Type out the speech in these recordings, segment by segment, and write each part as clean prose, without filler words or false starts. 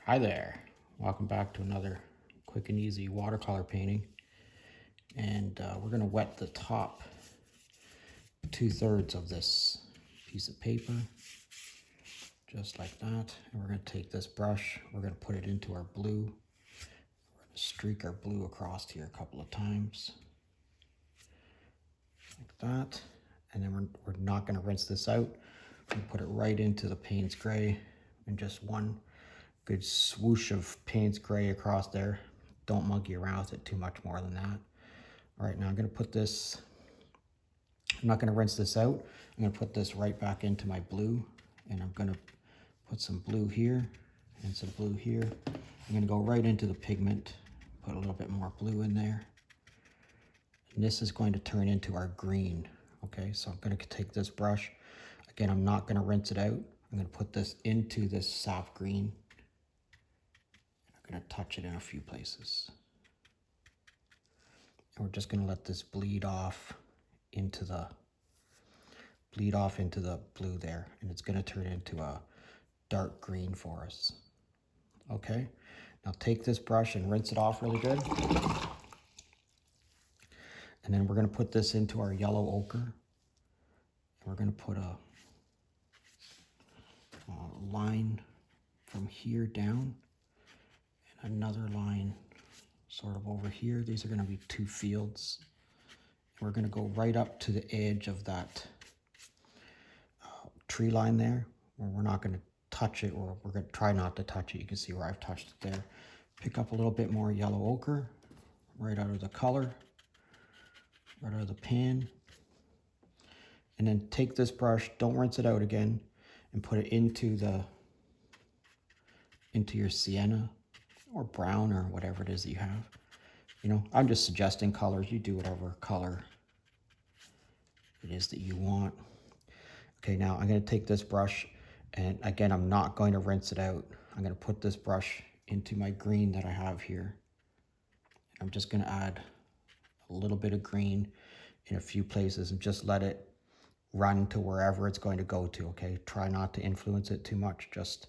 Hi there, welcome back to another quick and easy watercolor painting. And we're going to wet the top 2/3 of this piece of paper, just like that. And we're going to take this brush, we're going to put it into our blue. We're going to streak our blue across here a couple of times, like that. And then we're not going to rinse this out. We're going to put it right into the Payne's gray, and just one good swoosh of Payne's gray across there. Don't monkey around with it too much more than that. All right, now I'm going to put this, I'm not going to rinse this out. I'm going to put this right back into my blue, and I'm going to put some blue here and some blue here. I'm going to go right into the pigment, put a little bit more blue in there. And this is going to turn into our green. Okay, so I'm going to take this brush. Again, I'm not going to rinse it out. I'm going to put this into this sap green. I'm going to touch it in a few places. And we're just going to let this bleed off into the blue there, and it's going to turn into a dark green for us. Okay, now take this brush and rinse it off really good, and then we're going to put this into our yellow ochre, and we're going to put a line from here down and another line sort of over here. These are going to be two fields. We're going to go right up to the edge of that tree line there. We're not going to touch it, or we're going to try not to touch it. You can see where I've touched it there. Pick up a little bit more yellow ochre right out of the color, right out of the pan, and then take this brush, don't rinse it out again, and put it into your sienna or brown or whatever it is that you have. You know, I'm just suggesting colors. You do whatever color it is that you want. Okay, now I'm going to take this brush, and again, I'm not going to rinse it out. I'm going to put this brush into my green that I have here. I'm just going to add a little bit of green in a few places and just let it run to wherever it's going to go to, okay? Try not to influence it too much, just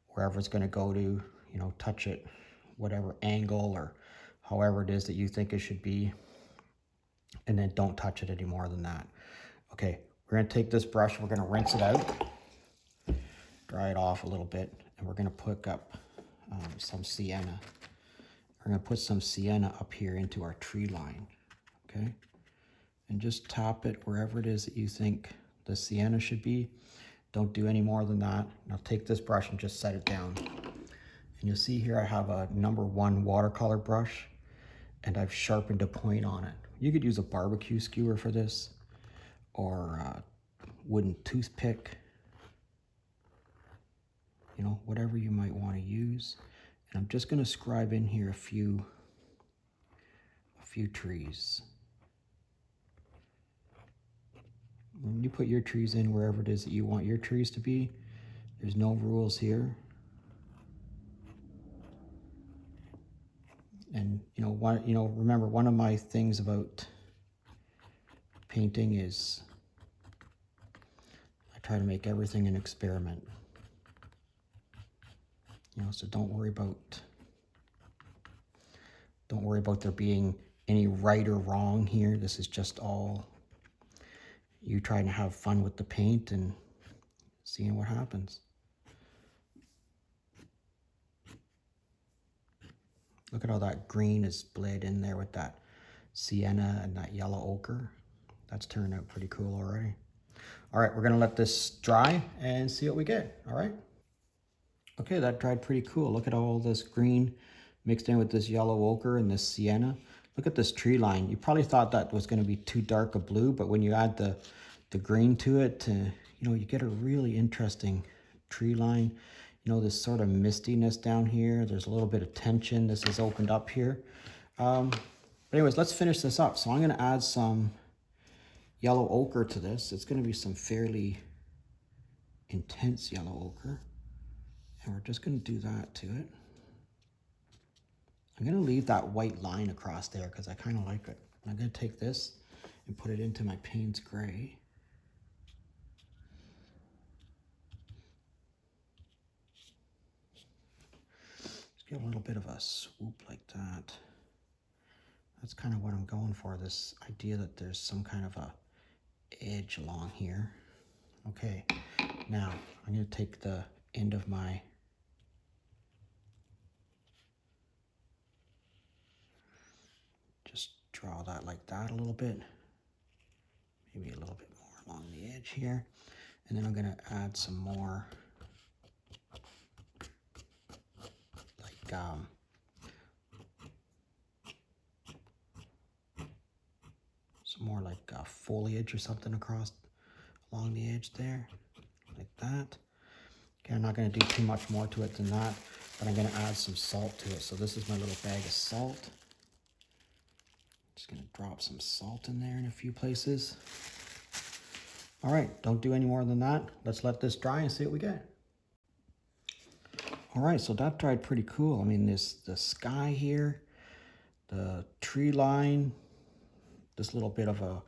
wherever it's going to go to, you know, touch it, whatever angle or however it is that you think it should be, and then don't touch it any more than that. Okay, we're going to take this brush, we're going to rinse it out, dry it off a little bit, and we're going to pick up some sienna. We're going to put some sienna up here into our tree line, okay? And just tap it wherever it is that you think the sienna should be. Don't do any more than that. Now take this brush and just set it down. And you'll see here I have a #1 watercolor brush, and I've sharpened a point on it. You could use a barbecue skewer for this, or a wooden toothpick, you know, whatever you might want to use. And I'm just going to scribe in here a few trees. When you put your trees in wherever it is that you want your trees to be, there's no rules here. And remember, one of my things about painting is I try to make everything an experiment. You know, so don't worry about there being any right or wrong here. This is just all you trying to have fun with the paint and seeing what happens. Look at how that green is bled in there with that sienna and that yellow ochre. That's turned out pretty cool already. All right, we're gonna let this dry and see what we get, all right? Okay, that dried pretty cool. Look at all this green mixed in with this yellow ochre and this sienna. Look at this tree line. You probably thought that was gonna be too dark a blue, but when you add the green to it, you know, you get a really interesting tree line. You know, this sort of mistiness down here. There's a little bit of tension. This is opened up here. But anyways, let's finish this up. So I'm going to add some yellow ochre to this. It's going to be some fairly intense yellow ochre. And we're just going to do that to it. I'm going to leave that white line across there because I kind of like it. I'm going to take this and put it into my Payne's gray. Just give a little bit of a swoop like that. That's kind of what I'm going for, this idea that there's some kind of a edge along here. Okay, now I'm going to take the end of my just draw that like that a little bit, maybe a little bit more along the edge here, and then I'm going to add some more like foliage or something across along the edge there, like that. Okay, I'm not going to do too much more to it than that, but I'm going to add some salt to it. So this is my little bag of salt. Just going to drop some salt in there in a few places. All right, don't do any more than that. Let's let this dry and see what we get. All right, so that dried pretty cool. I mean, the sky here, the tree line, this little bit of a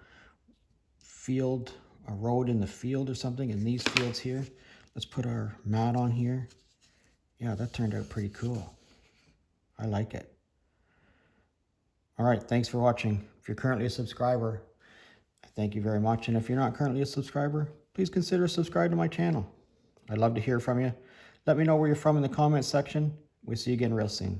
field, a road in the field or something, in these fields here. Let's put our mat on here. Yeah, that turned out pretty cool. I like it. All right, thanks for watching. If you're currently a subscriber, I thank you very much. And if you're not currently a subscriber, please consider subscribing to my channel. I'd love to hear from you. Let me know where you're from in the comments section. We'll see you again real soon.